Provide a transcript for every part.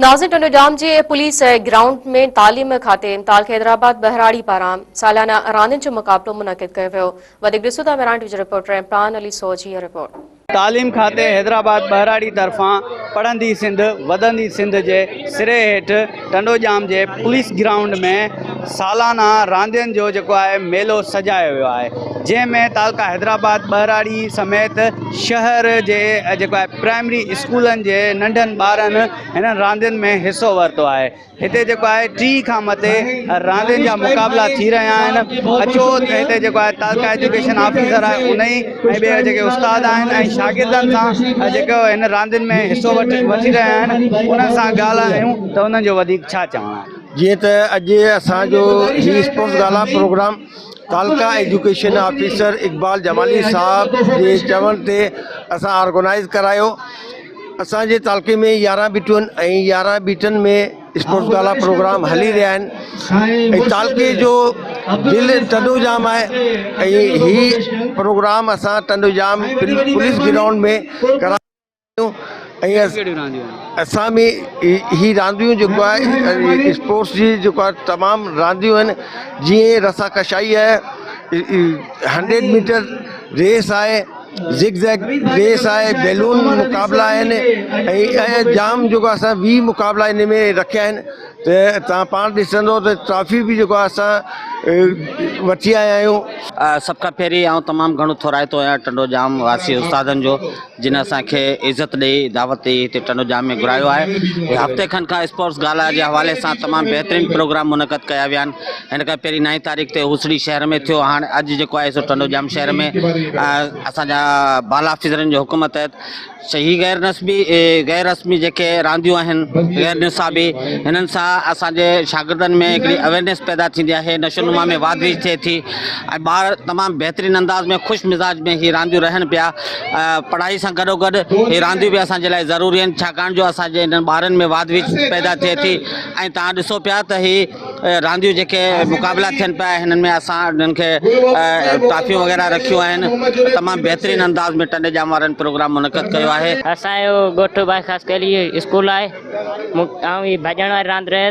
नाज़िर टंडोजाम जे police ground में तालीम खाते इम्ताल हैदराबाद बहराड़ी पारां सालाना रांदियुनि जो मुक़ाबलो मुनक़िद कयो वियो। वधीक ॾिसो था मेरान टीवी रिपोर्टर इमरान अली सोज जी रिपोर्ट। तालीम खाते हैदराबाद बहराड़ी तरफां पढ़ंदी सिंध वधंदी सिंध जे सिरे हेठि टंडोजाम जे पुलिस ग्राउंड में सालाना रांदियुनि जो जेको आहे मेलो सजायो वियो आहे, जंहिंमें तालका हैदराबाद बहराड़ी समेत शहर जे जेको आहे प्राइमरी स्कूलनि जे नंढनि ॿारनि हिननि रांदियुनि में हिसो वरितो आहे। हिते जेको आहे 30 खां मथे रांदियुनि जा मुक़ाबला थी रहिया आहिनि। अचो त हिते जेको आहे तालका एजुकेशन ऑफिसर आहे उन ई ऐं ॿिया जेके उस्ताद आहिनि ऐं शागिर्दनि सां जेको हिन रांदियुनि में हिसो वठी रहिया आहिनि उन्हनि सां ॻाल्हायूं त उन्हनि जो वधीक छा चवणु आहे। जीअं त अॼु असांजो ही स्पोर्ट्स गाला programme तालका education officer Iqbal Jamali साहब जे चवण ते असां ऑर्गेनाइज़ करायो। असांजे तालके में 11 बीटियूं ऐं 11 बीटनि में स्पोर्ट्स गाला प्रोग्राम हली रहिया आहिनि ऐं तालके जो दिलि टंडोजाम आहे ऐं ही प्रोग्राम असां टंडोजाम पुलिस ग्राउंड में करायूं ऐं असां में ही रांदियूं जेको आहे स्पोर्ट्स जी जेको आहे तमामु रांदियूं आहिनि। जीअं रसाकशाई आहे, 100 मीटर रेस आहे, ज़िगज़ैग रेस आहे, बैलून मुक़ाबला आहिनि ऐं जाम जेको असां 20 मुक़ाबला इन में रखिया आहिनि। त तव्हां पाण ॾिसंदो त ट्रॉफी बि जेको आहे असां वठी आया आहियूं। सभ खां पहिरीं आउं तमामु घणो थोराइतो आहियां टंडोजाम वासी उस्तादनि जो, जिन असांखे इज़त ॾेई दावत ॾेई हिते टंडोजाम में घुरायो आहे। हफ़्ते खनि खां स्पोर्ट्स गाला जे हवाले सां तमामु बहितरीनु प्रोग्राम मुनक़द कया विया आहिनि। हिन खां पहिरीं 9 तारीख़ ते हुसड़ी शहर में थियो, हाणे अॼु जेको आहे सो टंडोजाम शहर में असांजा बाला ऑफिसरनि जो हुकुम तहत सही गैर रस्मी जेके रांदियूं आहिनि, गैर निसाबी, हिननि सां असांजे शागिर्दनि में हिकिड़ी अवेयरनेस पैदा थींदी आहे, नशोनुमा में वाधि थिए थी ऐं ॿार तमामु बहितरीनु अंदाज़ में ख़ुशि मिज़ाज में ही रांदियूं रहनि पिया। पढ़ाई सां गॾोगॾु ही रांदियूं बि असांजे लाइ ज़रूरी आहिनि, छाकाणि जो असांजे हिननि ॿारनि में वाधि पैदा थिए थी ऐं तव्हां ॾिसो पिया त ही रांदियूं जेके मुक़ाबला थियनि पिया हिननि में असां हिननि खे ट्रॉफियूं वग़ैरह रखियूं आहिनि। तमामु बहितरीनु अंदाज़ में टंडोजाम वारनि प्रोग्राम मुनक़द कयो आहे। असांजो ॻोठु भाई ख़ासि करे स्कूल आहे, ऐं ही भॼण वारी रांदि रहे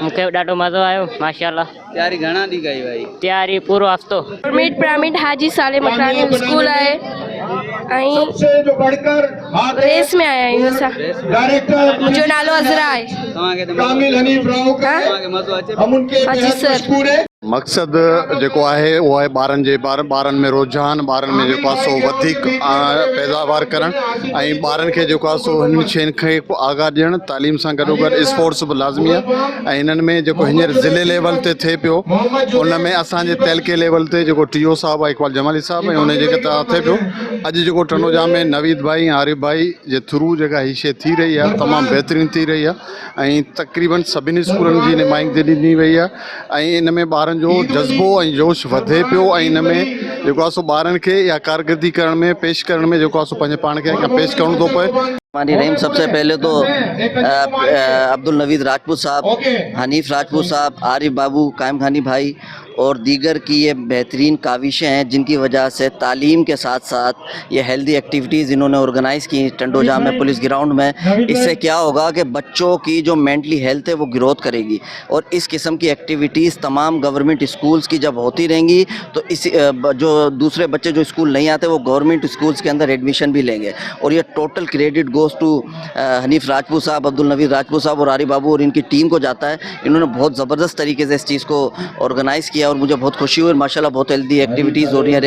मूंखे ॾाढो मज़ो आयो माशाल्लाह। तयारी घणा ॾींहं कई वई? तयारी पूरो हफ़्तो। पिरामिड हाजी साले मकरानी स्कूल आहे ऐं रेस में आया आहियूं असां। मुंहिंजो नालो अज़रा आहे। हाजी सर। मक़सदु जेको आहे उहो आहे ॿारनि में रुझान, ॿारनि में जेको आहे सो वधीक पैदावार करणु ऐं ॿारनि खे जेको आहे सो हिन शयुनि खे आगाह ॾियणु। तालीम सां गॾोगॾु स्पोर्ट्स बि लाज़मी आहे ऐं हिननि में जेको हींअर ज़िले लेवल ते थिए पियो उन में असांजे तहलके लेवल ते जेको TO साहिबु आहे इकबाल जमाली साहिबु ऐं उन जेके तहत थिए पियो। अॼु जेको टंडोजाम में नवीद भाई ऐं आरिफ भाई जे थ्रू जेका हीअ शइ थी रही आहे तमामु बहितरीनु थी रही आहे ऐं तक़रीबन सभिनी स्कूलनि जी नुमाइंदगी ॾिनी वई आहे ऐं इन में ॿारनि जो जज़्बो ऐं जोश वधे पियो ऐं इन में जेको आहे सो ॿारनि खे या कारकर्दगी करण में पेश करण में जेको आहे सो पंहिंजे पाण खे पेश करणो थो पए। रहीम सबसे पहले तो अब्दुल नवीद राजपूत साहब, हनीफ राजपूत साहब, आरिफ बाबू, कायम खानी भाई और दीगर की ये बेहतरीन काविशें हैं जिनकी वजह से तालीम के साथ साथ ये हेल्दी एक्टिविटीज़ इन्होंने ऑर्गेनाइज़ की टंडोजाम में पुलिस ग्राउंड में। इससे क्या होगा कि बच्चों की जो मेंटली हेल्थ है वो ग्रोथ करेगी और इस किस्म की एक्टिविटीज़ तमाम गवर्नमेंट स्कूल्स की जब होती रहेंगी तो इस जो दूसरे बच्चे जो स्कूल नहीं आते वो गवर्नमेंट स्कूल्स के अंदर एडमिशन भी लेंगे और ये total credit goes to Hanif Rajput sahab, Abdul Naveed Rajput sahab और आरिफ बाबू और इनकी टीम को जाता है। इन्होंने बहुत ज़बरदस्त तरीके से इस चीज़ को ऑर्गेनाइज़ किया और मुझे बहुत खुशी हुई। माशाल्लाह बहुत हेल्दी एक्टिविटीज़ हो रही हैं।